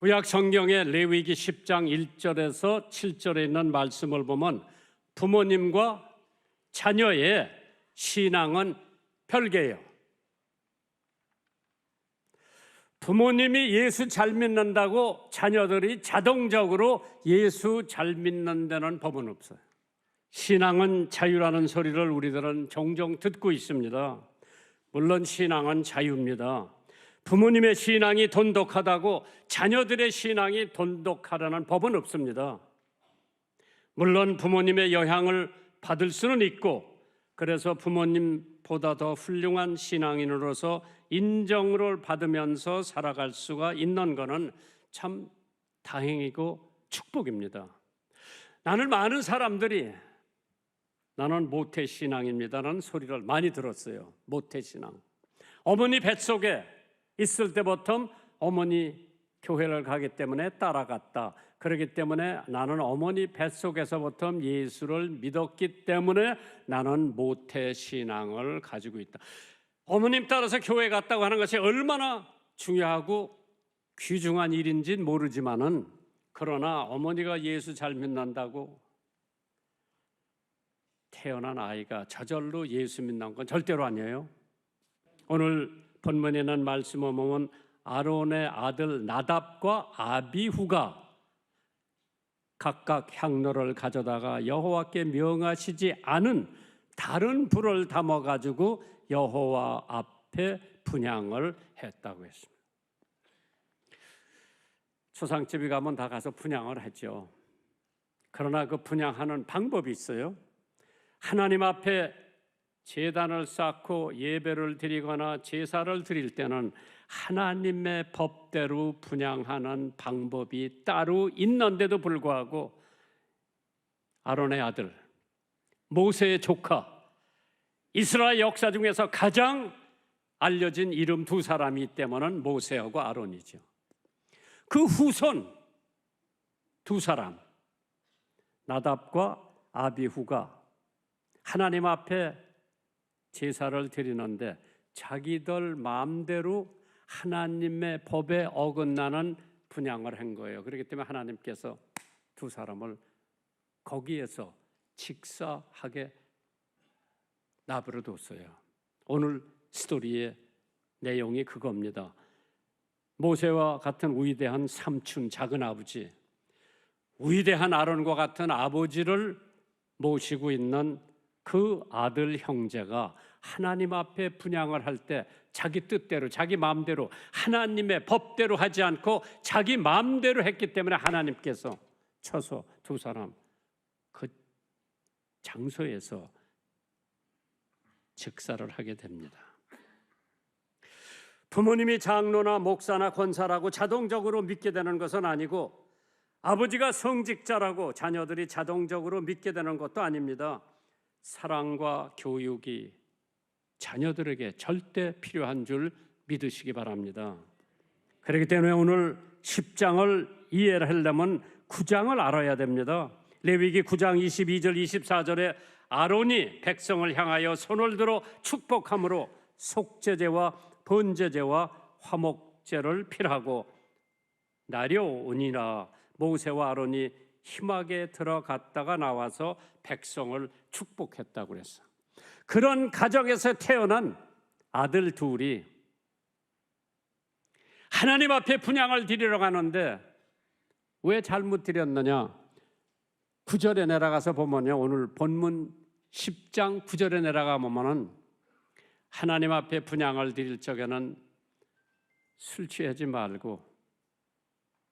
구약 성경의 레위기 10장 1절에서 7절에 있는 말씀을 보면 부모님과 자녀의 신앙은 별개예요. 부모님이 예수 잘 믿는다고 자녀들이 자동적으로 예수 잘 믿는 데는 법은 없어요. 신앙은 자유라는 소리를 우리들은 종종 듣고 있습니다. 물론 신앙은 자유입니다. 부모님의 신앙이 돈독하다고 자녀들의 신앙이 돈독하라는 법은 없습니다. 물론 부모님의 영향을 받을 수는 있고, 그래서 부모님보다 더 훌륭한 신앙인으로서 인정을 받으면서 살아갈 수가 있는 것은 참 다행이고 축복입니다. 많은 사람들이 나는 모태신앙입니다라는 소리를 많이 들었어요. 모태신앙. 어머니 뱃속에 있을 때부터 어머니 교회를 가기 때문에 따라갔다. 그렇기 때문에 나는 어머니 뱃속에서부터 예수를 믿었기 때문에 나는 모태신앙을 가지고 있다. 어머님 따라서 교회 갔다고 하는 것이 얼마나 중요하고 귀중한 일인지는 모르지만은, 그러나 어머니가 예수 잘 믿는다고 태어난 아이가 저절로 예수 믿는 건 절대로 아니에요. 오늘 본문에 있는 말씀을 보면 아론의 아들 나답과 아비후가 각각 향로를 가져다가 여호와께 명하시지 않은 다른 불을 담아가지고 여호와 앞에 분향을 했다고 했습니다. 초상집에 가면 다 가서 분향을 하죠. 그러나 그 분향하는 방법이 있어요. 하나님 앞에 제단을 쌓고 예배를 드리거나 제사를 드릴 때는 하나님의 법대로 분향하는 방법이 따로 있는데도 불구하고 아론의 아들, 모세의 조카, 이스라엘 역사 중에서 가장 알려진 이름 두 사람이 있다면 모세하고 아론이죠. 그 후손 두 사람, 나답과 아비후가 하나님 앞에 제사를 드리는데 자기들 마음대로 하나님의 법에 어긋나는 분향을 한 거예요. 그렇기 때문에 하나님께서 두 사람을 거기에서 직사하게 나버려 뒀어요. 오늘 스토리의 내용이 그겁니다. 모세와 같은 위대한 삼촌, 작은 아버지, 위대한 아론과 같은 아버지를 모시고 있는 그 아들 형제가 하나님 앞에 분향을 할 때 자기 뜻대로, 자기 마음대로, 하나님의 법대로 하지 않고 자기 마음대로 했기 때문에 하나님께서 쳐서 두 사람 그 장소에서 즉사를 하게 됩니다. 부모님이 장로나 목사나 권사라고 자동적으로 믿게 되는 것은 아니고, 아버지가 성직자라고 자녀들이 자동적으로 믿게 되는 것도 아닙니다. 사랑과 교육이 자녀들에게 절대 필요한 줄 믿으시기 바랍니다. 그렇기 때문에 오늘 10장을 이해를 하려면 9장을 알아야 됩니다. 레위기 9장 22절 24절에 아론이 백성을 향하여 손을 들어 축복함으로 속죄제와 번제제와 화목제를 필하고 나려오니라. 모세와 아론이 힘하게 들어갔다가 나와서 백성을 축복했다고 그랬어. 그런 가정에서 태어난 아들 둘이 하나님 앞에 분향을 드리러 가는데 왜 잘못 드렸느냐? 9절에 내려가서 보면요, 오늘 본문 10장 9절에 내려가 보면은 하나님 앞에 분향을 드릴 적에는 술 취하지 말고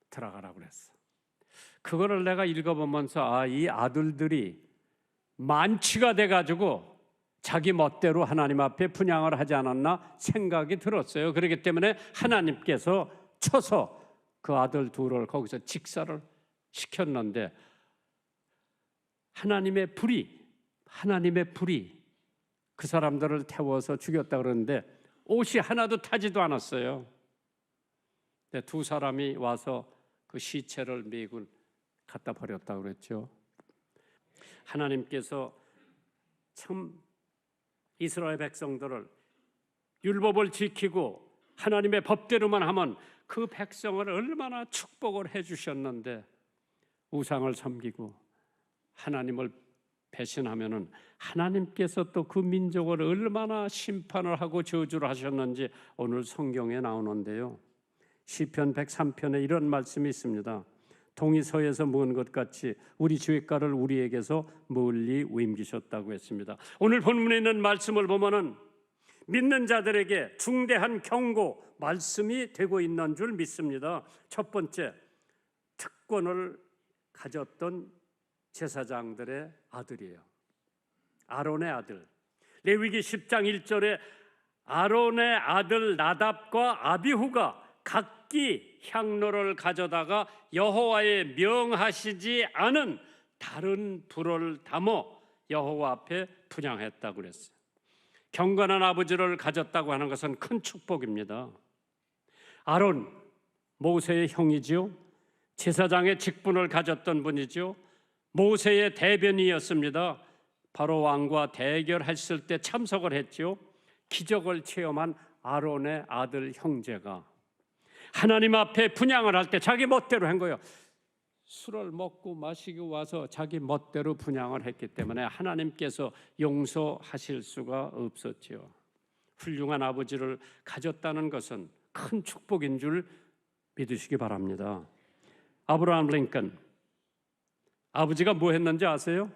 들어가라고 그랬어. 그거를 내가 읽어보면서 이 아들들이 만취가 돼가지고 자기 멋대로 하나님 앞에 분향을 하지 않았나 생각이 들었어요. 그렇기 때문에 하나님께서 쳐서 그 아들 둘을 거기서 직사를 시켰는데 하나님의 불이 그 사람들을 태워서 죽였다 그러는데 옷이 하나도 타지도 않았어요. 근데 두 사람이 와서 그 시체를 메고 갖다 버렸다고 그랬죠. 하나님께서 참 이스라엘 백성들을 율법을 지키고 하나님의 법대로만 하면 그 백성을 얼마나 축복을 해주셨는데 우상을 섬기고 하나님을 배신하면은 하나님께서 또 그 민족을 얼마나 심판을 하고 저주를 하셨는지 오늘 성경에 나오는데요. 시편 103편에 이런 말씀이 있습니다. 동이 서에서 모은 것 같이 우리 죄가를 우리에게서 멀리 옮기셨다고 했습니다. 오늘 본문에 있는 말씀을 보면은 믿는 자들에게 중대한 경고 말씀이 되고 있는 줄 믿습니다. 첫 번째, 특권을 가졌던 제사장들의 아들이에요. 아론의 아들. 레위기 10장 1절에 아론의 아들 나답과 아비후가 각기 향로를 가져다가 여호와의 명하시지 않은 다른 불을 담어 여호와 앞에 분향했다고 그랬어요. 경건한 아버지를 가졌다고 하는 것은 큰 축복입니다. 아론, 모세의 형이지요. 제사장의 직분을 가졌던 분이죠. 모세의 대변이었습니다. 바로 왕과 대결했을 때 참석을 했죠. 기적을 체험한 아론의 아들 형제가 하나님 앞에 분향을 할 때 자기 멋대로 한 거예요. 술을 먹고 마시고 와서 자기 멋대로 분향을 했기 때문에 하나님께서 용서하실 수가 없었지요. 훌륭한 아버지를 가졌다는 것은 큰 축복인 줄 믿으시기 바랍니다. 아브라함 링컨, 아버지가 뭐 했는지 아세요?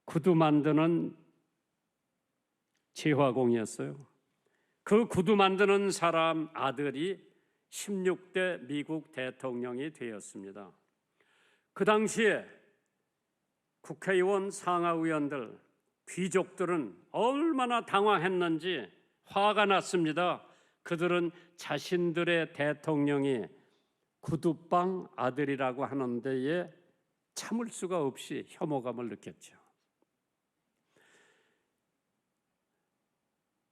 구두 만드는 제화공이었어요. 그 구두 만드는 사람 아들이 16대 미국 대통령이 되었습니다. 그 당시에 국회의원, 상하의원들, 귀족들은 얼마나 당황했는지 화가 났습니다. 그들은 자신들의 대통령이 구두방 아들이라고 하는 데에 참을 수가 없이 혐오감을 느꼈죠.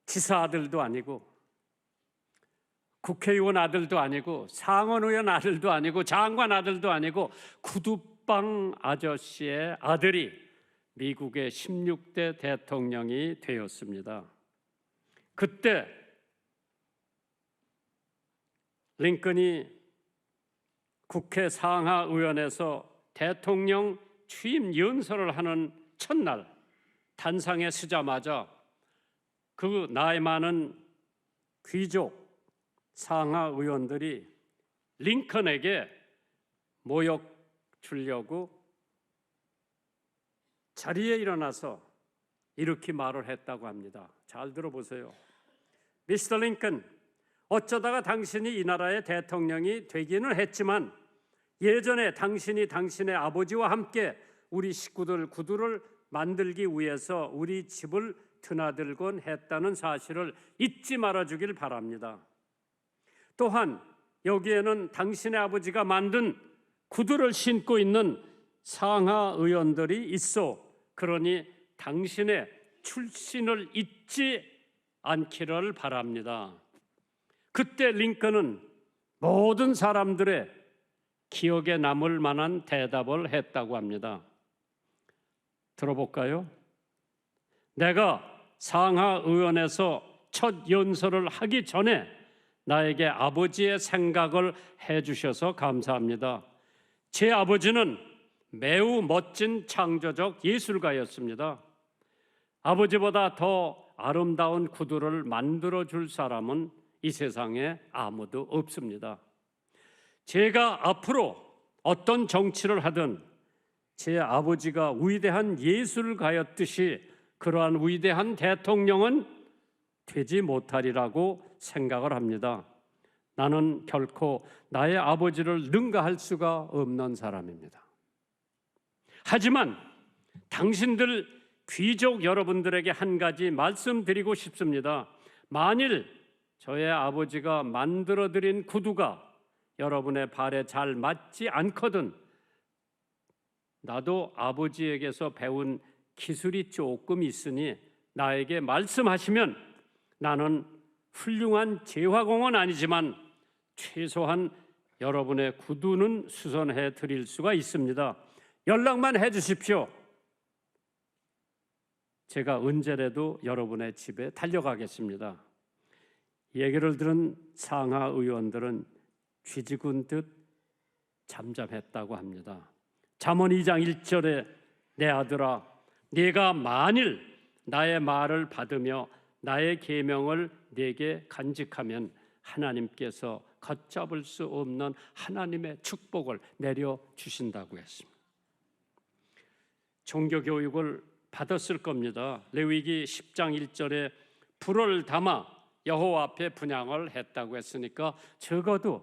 지사 아들도 아니고 국회의원 아들도 아니고 상원의원 아들도 아니고 장관 아들도 아니고 구두방 아저씨의 아들이 미국의 16대 대통령이 되었습니다. 그때 링컨이 국회 상하의원에서 대통령 취임 연설을 하는 첫날 단상에 서자마자 그 나이 많은 귀족 상하 의원들이 링컨에게 모욕 주려고 자리에 일어나서 이렇게 말을 했다고 합니다. 잘 들어보세요. 미스터 링컨, 어쩌다가 당신이 이 나라의 대통령이 되기는 했지만 예전에 당신이 당신의 아버지와 함께 우리 식구들 구두를 만들기 위해서 우리 집을 드나들곤 했다는 사실을 잊지 말아주길 바랍니다. 또한 여기에는 당신의 아버지가 만든 구두를 신고 있는 상하 의원들이 있어 그러니 당신의 출신을 잊지 않기를 바랍니다. 그때 링컨은 모든 사람들의 기억에 남을 만한 대답을 했다고 합니다. 들어볼까요? 내가 상하의원에서 첫 연설을 하기 전에 나에게 아버지의 생각을 해주셔서 감사합니다. 제 아버지는 매우 멋진 창조적 예술가였습니다. 아버지보다 더 아름다운 구두를 만들어줄 사람은 이 세상에 아무도 없습니다. 제가 앞으로 어떤 정치를 하든 제 아버지가 위대한 예술가였듯이 그러한 위대한 대통령은 되지 못하리라고 생각을 합니다. 나는 결코 나의 아버지를 능가할 수가 없는 사람입니다. 하지만 당신들 귀족 여러분들에게 한 가지 말씀드리고 싶습니다. 만일 저의 아버지가 만들어드린 구두가 여러분의 발에 잘 맞지 않거든 나도 아버지에게서 배운 기술이 조금 있으니 나에게 말씀하시면 나는 훌륭한 제화공은 아니지만 최소한 여러분의 구두는 수선해 드릴 수가 있습니다. 연락만 해 주십시오. 제가 언제라도 여러분의 집에 달려가겠습니다. 얘기를 들은 상하 의원들은 쥐죽은 듯 잠잠했다고 합니다. 잠언 2장 1절에 내 아들아 네가 만일 나의 말을 받으며 나의 계명을 네게 간직하면 하나님께서 걷잡을 수 없는 하나님의 축복을 내려 주신다고 했습니다. 종교 교육을 받았을 겁니다. 레위기 10장 1절에 불을 담아 여호와 앞에 분향을 했다고 했으니까 적어도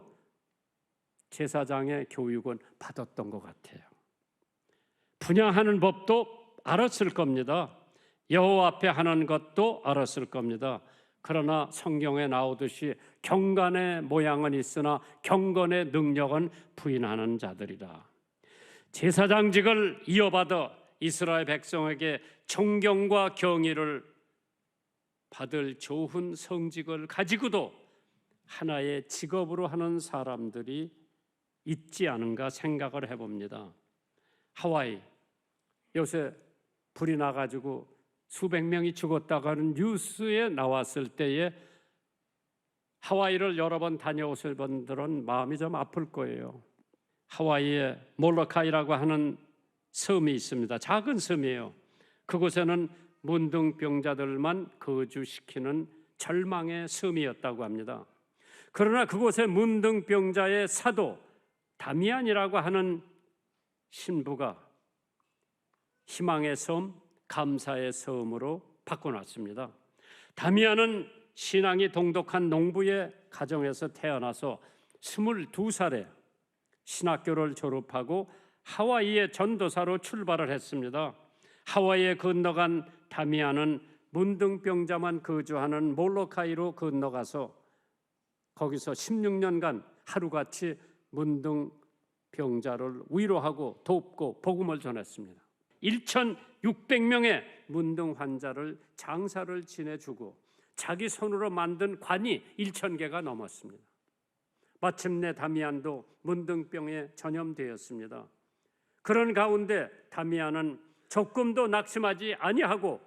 제사장의 교육은 받았던 것 같아요. 분향하는 법도 알았을 겁니다. 여호와 앞에 하는 것도 알았을 겁니다. 그러나 성경에 나오듯이 경건의 모양은 있으나 경건의 능력은 부인하는 자들이라. 제사장직을 이어받아 이스라엘 백성에게 존경과 경의를 받을 좋은 성직을 가지고도 하나의 직업으로 하는 사람들이 있지 않은가 생각을 해봅니다. 하와이 요새 불이 나가지고 수백 명이 죽었다가는 뉴스에 나왔을 때에 하와이를 여러 번 다녀오실 분들은 마음이 좀 아플 거예요. 하와이에 몰로카이라고 하는 섬이 있습니다. 작은 섬이에요. 그곳에는 문둥병자들만 거주시키는 절망의 섬이었다고 합니다. 그러나 그곳에 문둥병자의 사도 다미안이라고 하는 신부가 희망의 섬, 감사의 섬으로 바꿔놨습니다. 다미안은 신앙이 동독한 농부의 가정에서 태어나서 22살에 신학교를 졸업하고 하와이의 전도사로 출발을 했습니다. 하와이에 건너간 다미안은 문둥병자만 거주하는 몰로카이로 건너가서 거기서 16년간 하루같이 문둥병자를 위로하고 돕고 복음을 전했습니다. 1,600명의 문둥 환자를 장사를 지내주고 자기 손으로 만든 관이 1,000개가 넘었습니다. 마침내 다미안도 문둥병에 전염되었습니다. 그런 가운데 다미안은 조금도 낙심하지 아니하고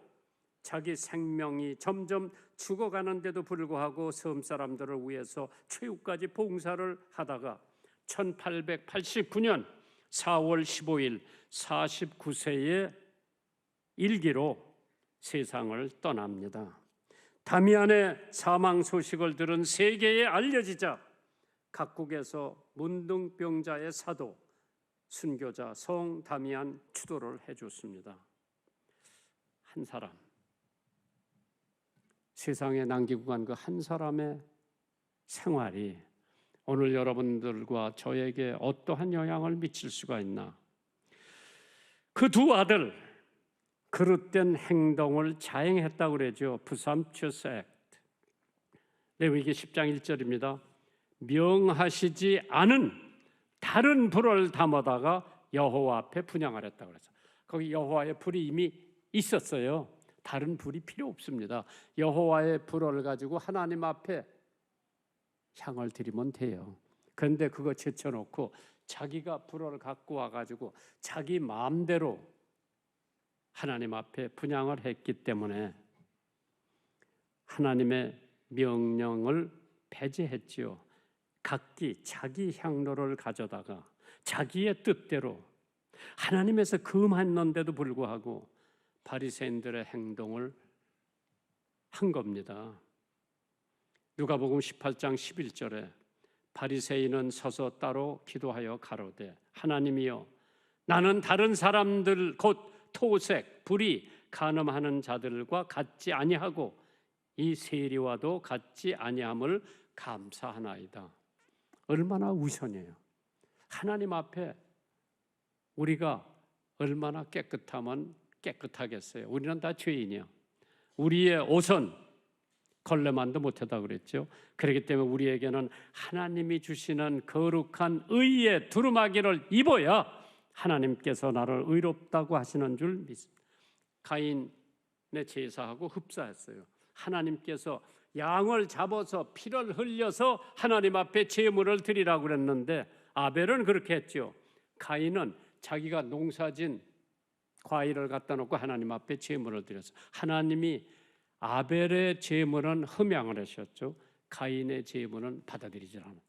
자기 생명이 점점 죽어가는데도 불구하고 섬 사람들을 위해서 최후까지 봉사를 하다가 1889년 4월 15일 49세의 일기로 세상을 떠납니다. 다미안의 사망 소식을 들은 세계에 알려지자 각국에서 문둥병자의 사도, 순교자 성 다미안 추도를 해줬습니다. 한 사람, 세상에 남기고 간 그 한 사람의 생활이 오늘 여러분들과 저에게 어떠한 영향을 미칠 수가 있나? 그 두 아들 그릇된 행동을 자행했다고 그러죠. presumptuous act. 레위기 10장 1절입니다. 명하시지 않은 다른 불을 담아다가 여호와 앞에 분향하랬다고 그래서 거기 여호와의 불이 이미 있었어요. 다른 불이 필요 없습니다. 여호와의 불을 가지고 하나님 앞에 향을 드리면 돼요. 그런데 그거 제쳐놓고 자기가 불을 갖고 와가지고 자기 마음대로 하나님 앞에 분향을 했기 때문에 하나님의 명령을 배제했지요. 각기 자기 향로를 가져다가 자기의 뜻대로 하나님에서 금했는데도 불구하고 바리새인들의 행동을 한 겁니다. 누가복음 18장 11절에 바리새인은 서서 따로 기도하여 가로되 하나님이여 나는 다른 사람들 곧 토색, 불의, 간음하는 자들과 같지 아니하고 이 세리와도 같지 아니함을 감사하나이다. 얼마나 우선이에요. 하나님 앞에 우리가 얼마나 깨끗하면 깨끗하겠어요. 우리는 다 죄인이요. 우리의 옷은 걸레만도 못하다 그랬죠. 그렇기 때문에 우리에게는 하나님이 주시는 거룩한 의의 두루마기를 입어야 하나님께서 나를 의롭다고 하시는 줄 믿습니다. 가인의 제사하고 흡사했어요. 하나님께서 양을 잡아서 피를 흘려서 하나님 앞에 제물을 드리라고 그랬는데 아벨은 그렇게 했죠. 가인은 자기가 농사진 과일을 갖다 놓고 하나님 앞에 제물을 드려서 하나님이 아벨의 제물은 흠양을 하셨죠. 가인의 제물은 받아들이지 않았어요.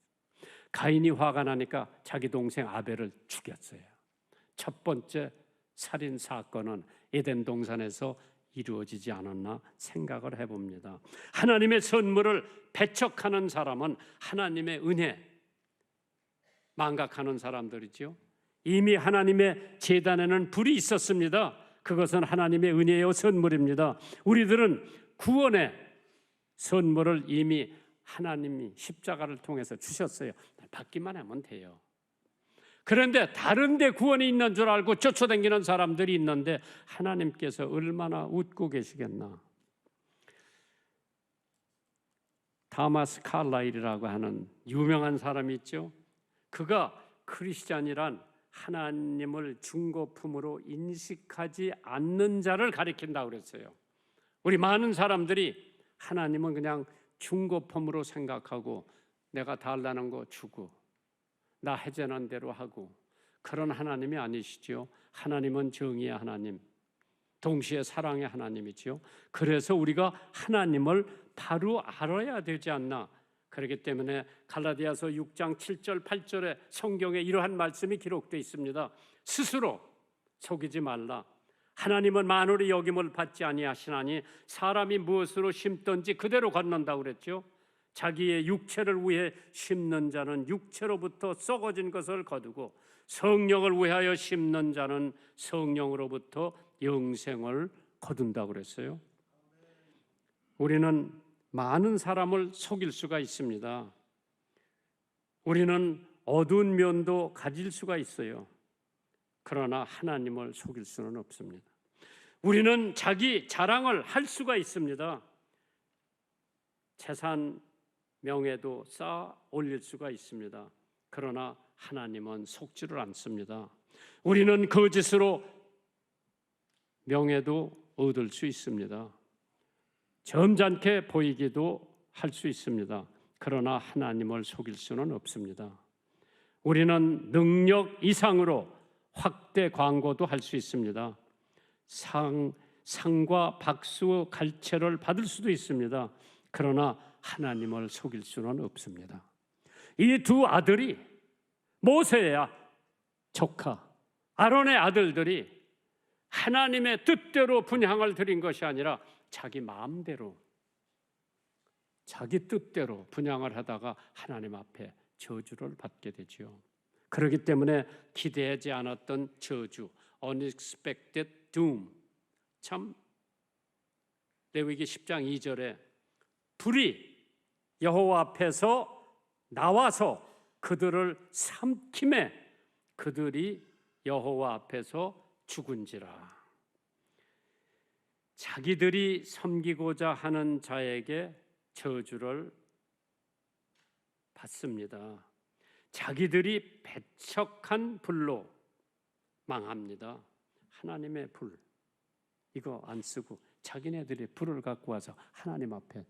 가인이 화가 나니까 자기 동생 아벨을 죽였어요. 첫 번째 살인 사건은 에덴 동산에서 이루어지지 않았나 생각을 해봅니다. 하나님의 선물을 배척하는 사람은 하나님의 은혜 망각하는 사람들이죠. 이미 하나님의 제단에는 불이 있었습니다. 그것은 하나님의 은혜요 선물입니다. 우리들은 구원의 선물을 이미 하나님이 십자가를 통해서 주셨어요. 받기만 하면 돼요. 그런데 다른 데 구원이 있는 줄 알고 쫓아다니는 사람들이 있는데 하나님께서 얼마나 웃고 계시겠나. 다마스 칼라일이라고 하는 유명한 사람이 있죠. 그가 크리스찬이란 하나님을 중고품으로 인식하지 않는 자를 가리킨다고 그랬어요. 우리 많은 사람들이 하나님은 그냥 중고품으로 생각하고 내가 달라는 거 주고 나 해제는 대로 하고 그런 하나님이 아니시죠. 하나님은 정의의 하나님, 동시에 사랑의 하나님이죠. 그래서 우리가 하나님을 바로 알아야 되지 않나. 그렇기 때문에 갈라디아서 6장 7절 8절에 성경에 이러한 말씀이 기록되어 있습니다. 스스로 속이지 말라. 하나님은 만물의 여김을 받지 아니하시나니 사람이 무엇으로 심든지 그대로 거둔다고 그랬죠. 자기의 육체를 위해 심는 자는 육체로부터 썩어진 것을 거두고 성령을 위하여 심는 자는 성령으로부터 영생을 거둔다고 그랬어요. 우리는 많은 사람을 속일 수가 있습니다. 우리는 어두운 면도 가질 수가 있어요. 그러나 하나님을 속일 수는 없습니다. 우리는 자기 자랑을 할 수가 있습니다. 재산, 명예도 쌓아 올릴 수가 있습니다. 그러나 하나님은 속지를 않습니다. 우리는 거짓으로 명예도 얻을 수 있습니다. 점잖게 보이기도 할 수 있습니다. 그러나 하나님을 속일 수는 없습니다. 우리는 능력 이상으로 확대 광고도 할 수 있습니다. 상과 박수, 갈채를 받을 수도 있습니다. 그러나 하나님을 속일 수는 없습니다. 이 두 아들이 모세의 조카 아론의 아들들이 하나님의 뜻대로 분향을 드린 것이 아니라 자기 마음대로 자기 뜻대로 분향을 하다가 하나님 앞에 저주를 받게 되죠. 그렇기 때문에 기대하지 않았던 저주, unexpected doom. 참 레위기 10장 2절에 불이 여호와 앞에서 나와서 그들을 삼킴에 그들이 여호와 앞에서 죽은지라. 자기들이 섬기고자 하는 자에게 저주를 받습니다. 자기들이 배척한 불로 망합니다. 하나님의 불 이거 안 쓰고 자기네들이 불을 갖고 와서 하나님 앞에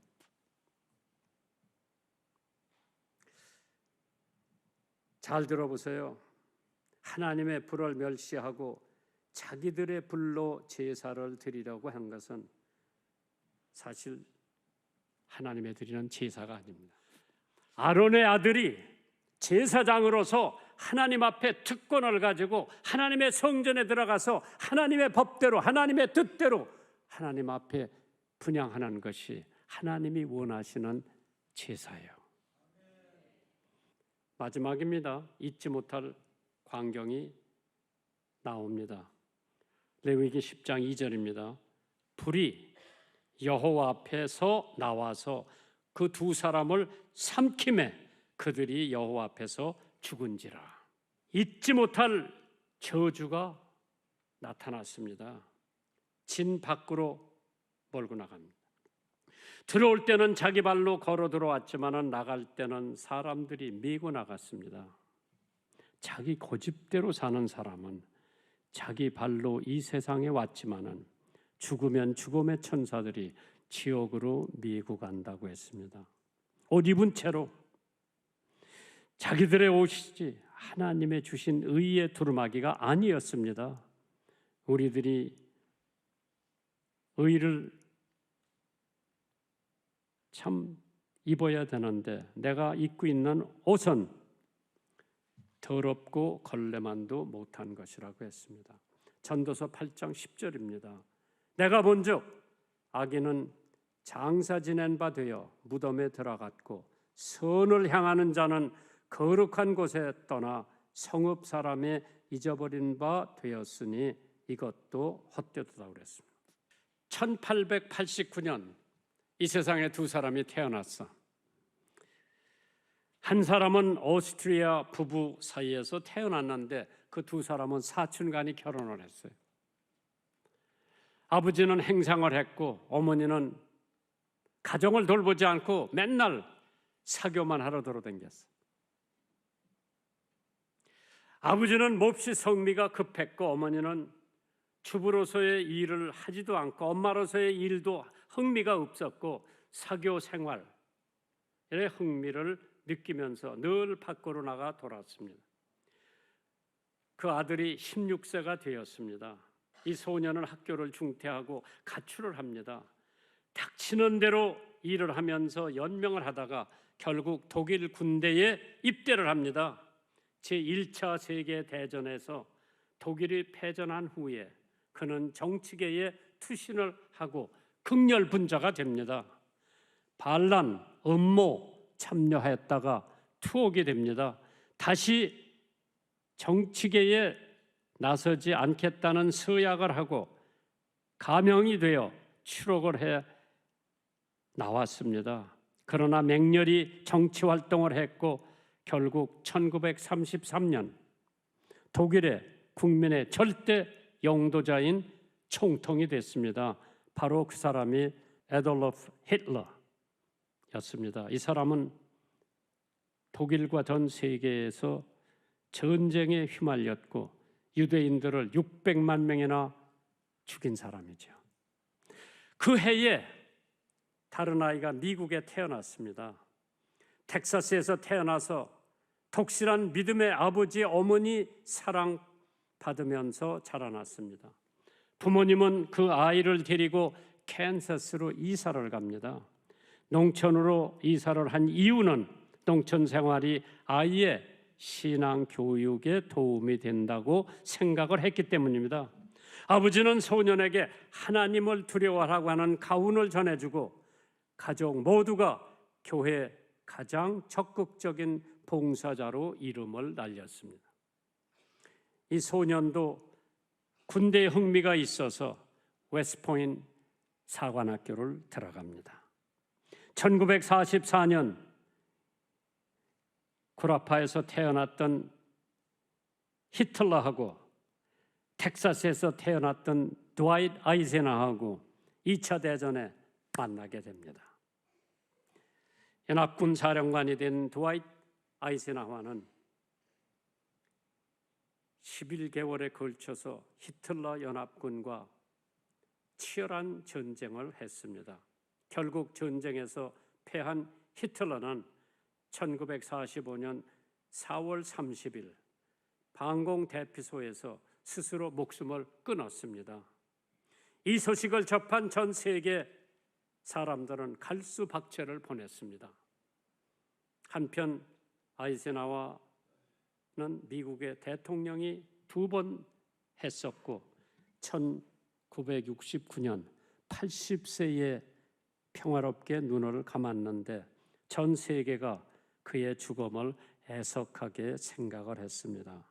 잘 들어보세요. 하나님의 불을 멸시하고 자기들의 불로 제사를 드리려고 한 것은 사실 하나님의 드리는 제사가 아닙니다. 아론의 아들이 제사장으로서 하나님 앞에 특권을 가지고 하나님의 성전에 들어가서 하나님의 법대로 하나님의 뜻대로 하나님 앞에 분향하는 것이 하나님이 원하시는 제사예요. 마지막입니다. 잊지 못할 광경이 나옵니다. 레위기 10장 2절입니다. 불이 여호와 앞에서 나와서 그 두 사람을 삼킴에 그들이 여호와 앞에서 죽은지라. 잊지 못할 저주가 나타났습니다. 진 밖으로 몰고 나갑니다. 들어올 때는 자기 발로 걸어 들어왔지만 나갈 때는 사람들이 밀고 나갔습니다. 자기 고집대로 사는 사람은 자기 발로 이 세상에 왔지만은 죽으면 죽음의 천사들이 지옥으로 밀고 간다고 했습니다. 옷 입은 채로 자기들의 옷이지 하나님의 주신 의의 두루마기가 아니었습니다. 우리들이 의를 참 입어야 되는데 내가 입고 있는 옷은 더럽고 걸레만도 못한 것이라고 했습니다. 전도서 8장 10절입니다. 내가 본즉 악인은 장사 지낸 바 되어 무덤에 들어갔고 선을 향하는 자는 거룩한 곳에 떠나 성읍 사람의 잊어버린 바 되었으니 이것도 헛되도다 그랬습니다. 1889년 이 세상에 두 사람이 태어났어. 한 사람은 오스트리아 부부 사이에서 태어났는데 그 두 사람은 사촌간이 결혼을 했어요. 아버지는 행상을 했고 어머니는 가정을 돌보지 않고 맨날 사교만 하러 돌아다녔어. 아버지는 몹시 성미가 급했고 어머니는 주부로서의 일을 하지도 않고 엄마로서의 일도 흥미가 없었고 사교 생활에 흥미를 느끼면서 늘 밖으로 나가 돌았습니다. 그 아들이 16세가 되었습니다. 이 소년은 학교를 중퇴하고 가출을 합니다. 닥치는 대로 일을 하면서 연명을 하다가 결국 독일 군대에 입대를 합니다. 제1차 세계대전에서 독일이 패전한 후에 그는 정치계에 투신을 하고 극렬분자가 됩니다. 반란, 음모 참여했다가 투옥이 됩니다. 다시 정치계에 나서지 않겠다는 서약을 하고 가명이 되어 추록을 해 나왔습니다. 그러나 맹렬히 정치 활동을 했고 결국 1933년 독일의 국민의 절대 영도자인 총통이 됐습니다. 바로 그 사람이 애돌프 히틀러였습니다. 이 사람은 독일과 전 세계에서 전쟁에 휘말렸고 유대인들을 600만 명이나 죽인 사람이죠. 그 해에 다른 아이가 미국에 태어났습니다. 텍사스에서 태어나서 독실한 믿음의 아버지, 어머니 사랑 받으면서 자라났습니다. 부모님은 그 아이를 데리고 캔사스로 이사를 갑니다. 농촌으로 이사를 한 이유는 농촌 생활이 아이의 신앙 교육에 도움이 된다고 생각을 했기 때문입니다. 아버지는 소년에게 하나님을 두려워하라고 하는 가훈을 전해주고 가족 모두가 교회 가장 적극적인 봉사자로 이름을 날렸습니다. 이 소년도 군대에 흥미가 있어서 웨스트포인트 사관학교를 들어갑니다. 1944년 구라파에서 태어났던 히틀러하고 텍사스에서 태어났던 드와이트 아이젠하워하고 2차 대전에 만나게 됩니다. 연합군 사령관이 된 드와이트 아이젠하워는 11개월에 걸쳐서 히틀러 연합군과 치열한 전쟁을 했습니다. 결국 전쟁에서 패한 히틀러는 1945년 4월 30일 방공 대피소에서 스스로 목숨을 끊었습니다. 이 소식을 접한 전 세계 사람들은 갈수박체를 보냈습니다. 한편 아이젠하워는 미국의 대통령이 2번 했었고 1969년 80세에 평화롭게 눈을 감았는데 전 세계가 그의 죽음을 애석하게 생각을 했습니다.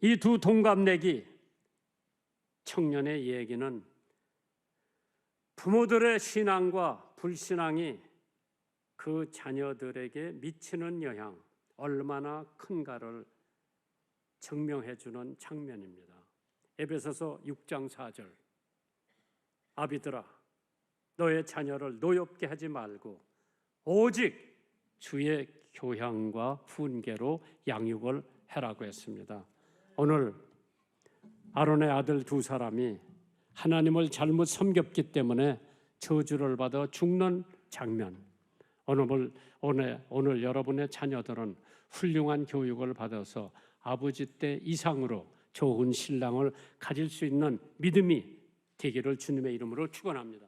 이 두 동갑내기 청년의 얘기는 부모들의 신앙과 불신앙이 그 자녀들에게 미치는 영향 얼마나 큰가를 증명해 주는 장면입니다. 에베소서 6장 4절 아비들아 너의 자녀를 노엽게 하지 말고 오직 주의 교양과 훈계로 양육을 해라고 했습니다. 오늘 아론의 아들 두 사람이 하나님을 잘못 섬겼기 때문에 저주를 받아 죽는 장면. 오늘 여러분의 자녀들은 훌륭한 교육을 받아서 아버지 때 이상으로 좋은 신랑을 가질 수 있는 믿음이 되기를 주님의 이름으로 축원합니다.